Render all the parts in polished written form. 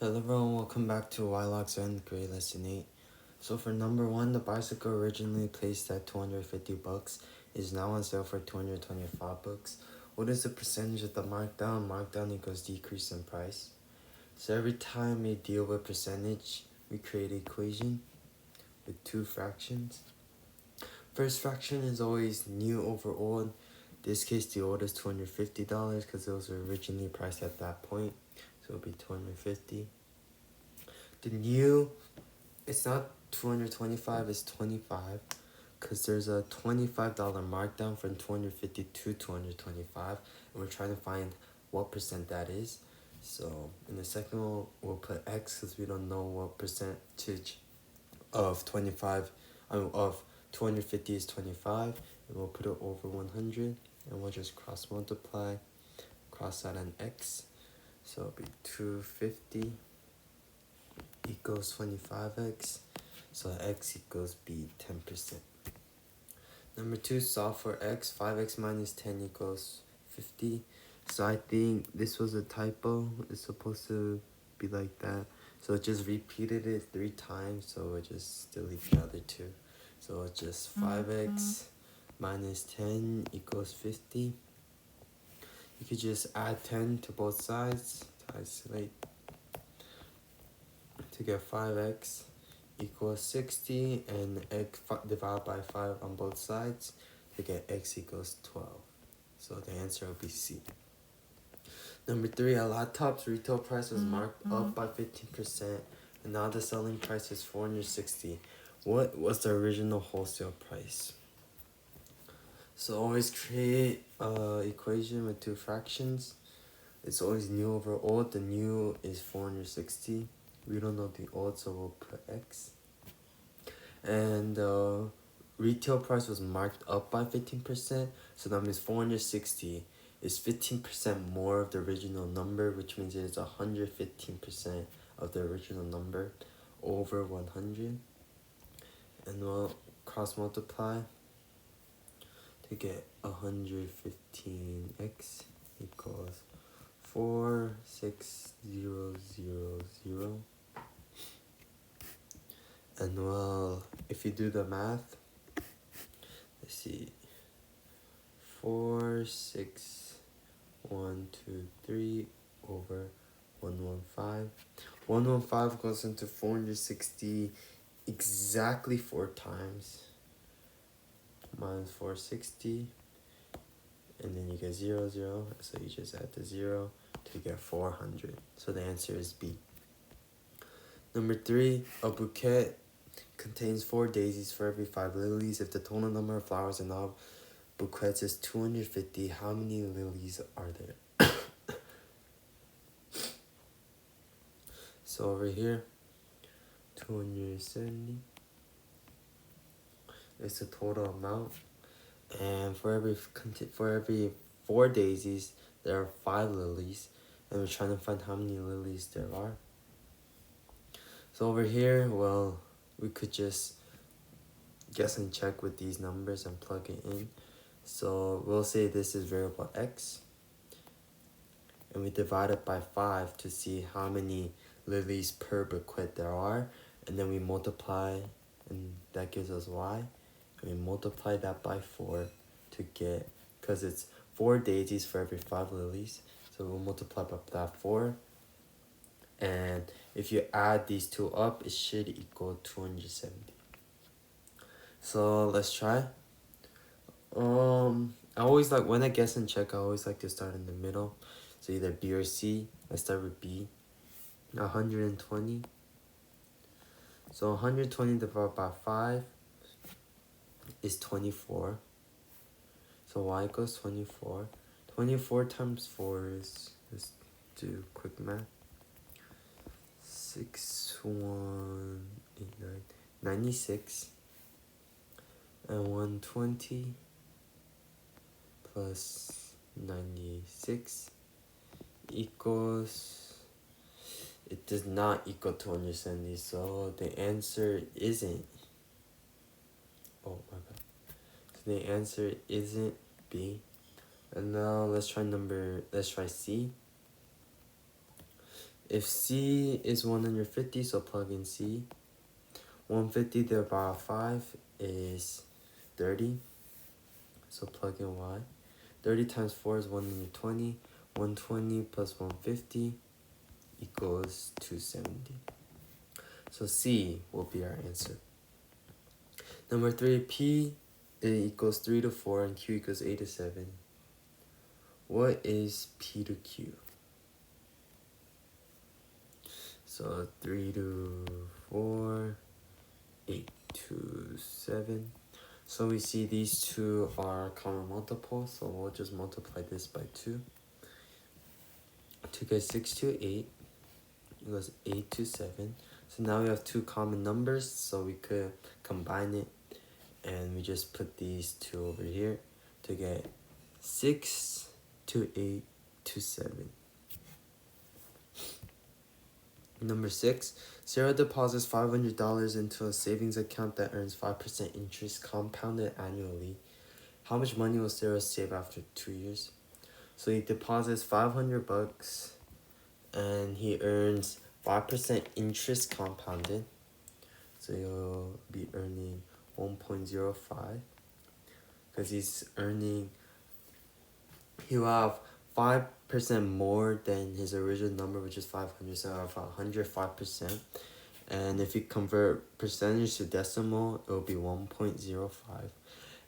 Hello everyone, welcome back to Wylock's End Grade Lesson 8. So for number 1, the bicycle originally placed at 250 bucks is now on sale for 225 bucks. What is the percentage of the markdown? Markdown equals decrease in price. So every time we deal with percentage, we create an equation with two fractions. First fraction is always new over old. In this case, the old is $250 because it was originally priced at that point. So it'll be 250. The new, it's not 225, it's 25 because there's a $25 markdown from 250 to 225 and we're trying to find what percent that is. So in the second one, we'll put X because we don't know what percentage of 25 of 250 is 25, and we'll put it over 100 and we'll just cross multiply, cross out an X, so it'll be 250 equals 25x, so x equals b 10%. Number 2, solve for x. 5x minus 10 equals 50. So I think this was a typo. It's supposed to be like that. So it just repeated it 3 times, so we'll just delete the other 2. So it's just 5x minus 10 equals 50. You could just add 10 to both sides to isolate to get 5x equals 60 and x divided by 5 on both sides to get x equals 12. So the answer will be C. Number 3, a laptop's retail price was marked up by 15% and now the selling price is $460. What was the original wholesale price? So always create an equation with two fractions. It's always new over old. The new is 460. We don't know the old, so we'll put X. And retail price was marked up by 15%, so that means 460 is 15% more of the original number, which means it is 115% of the original number over 100. And we'll cross multiply to get 115x equals 46000. And well, if you do the math, let's see, 46123 over 115. 115 goes into 460 exactly 4 times. Minus 460, and then you get 0, 0, so you just add the 0 to get 400. So the answer is B. Number 3, a bouquet contains 4 daisies for every 5 lilies. If the total number of flowers in all bouquets is 250, how many lilies are there? So over here, 270 is the total amount. And for every 4 daisies, there are 5 lilies. And we're trying to find how many lilies there are. So over here, well, we could just guess and check with these numbers and plug it in. So we'll say this is variable x, and we divide it by 5 to see how many lilies per bouquet there are, and then we multiply, and that gives us y, and we multiply that by 4 to get, because it's 4 daisies for every 5 lilies, so we'll multiply by that 4, and if you add these two up, it should equal 270. So let's try. I always like, when I guess and check, I always like to start in the middle. So either B or C. Let's start with B. 120. So 120 divided by 5 is 24. So y equals 24. 24 times 4 is, let's do quick math. 6, 1, 8, 9, 96. And 120 plus 96 equals, it does not equal 270, so the answer isn't, oh my bad, so the answer isn't B. And now let's try C. If C is 150, so plug in C. 150 divided by 5 is 30, so plug in Y. 30 times 4 is 120. 120 plus 150 equals 270. So C will be our answer. Number 3, P equals 3 to 4 and Q equals 8 to 7. What is P to Q? So 3 to 4, 8 to 7. So we see these two are common multiples, so we'll just multiply this by 2. 2 gets 6 to 8 equals 8 to 7. So now we have two common numbers, so we could combine it, and we just put these two over here to get 6 to 8 to 7. Number 6, Sarah deposits $500 into a savings account that earns 5% interest compounded annually. How much money will Sarah save after 2 years? So he deposits $500 and he earns 5% interest compounded. So he'll be earning 1.05 because he'll have 5% more than his original number, which is 500, so I'll have 105%. And if you convert percentage to decimal, it will be 1.05.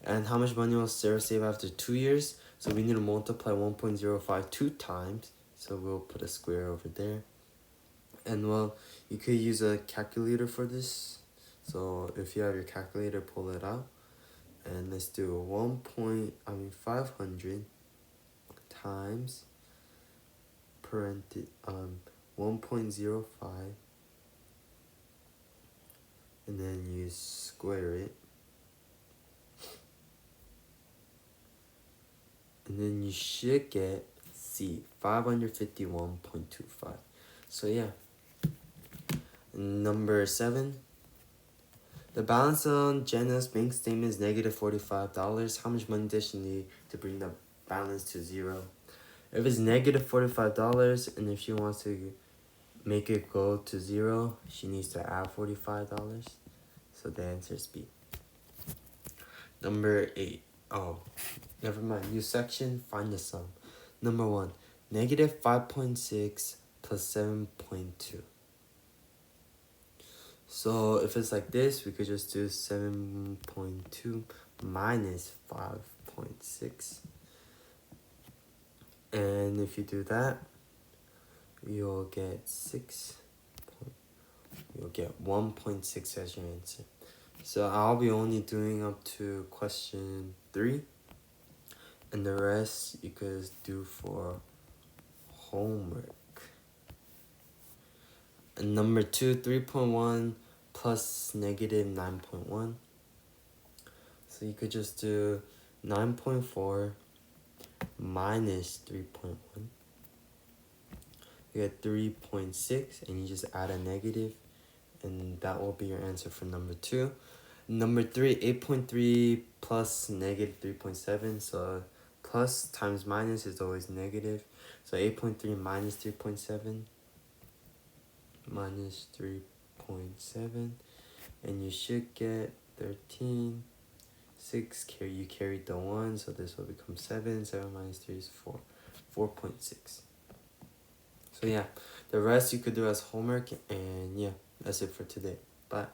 And how much money will Sarah save after 2 years? So we need to multiply 1.05 2 times. So we'll put a square over there. And well, you could use a calculator for this. So if you have your calculator, pull it out. And let's do 500 times 1.05, and then you square it, and then you should get C, 551.25. So yeah. Number 7, the balance on Jenna's bank statement is negative $45. How much money does she need to bring the balance to 0? If it's negative $45 and if she wants to make it go to 0, she needs to add $45. So the answer is B. Number 8. Oh, never mind. New section, find the sum. Number 1, negative 5.6 plus 7.2. So if it's like this, we could just do 7.2 minus 5.6. And if you do that, you'll get 1.6 as your answer. So I'll be only doing up to question 3. And the rest you could do for homework. And number 2, 3.1 plus negative 9.1. So you could just do 9.4 minus 3.1. You get 3.6 and you just add a negative, and that will be your answer for number 2. Number 3, 8.3 plus negative 3.7. So plus times minus is always negative. So 8.3 minus 3.7 minus 3.7, and you should get 13. 6, you carried the 1, so this will become 7. 7 minus 3 is 4. 4.6. So yeah, the rest you could do as homework, and yeah, that's it for today. Bye.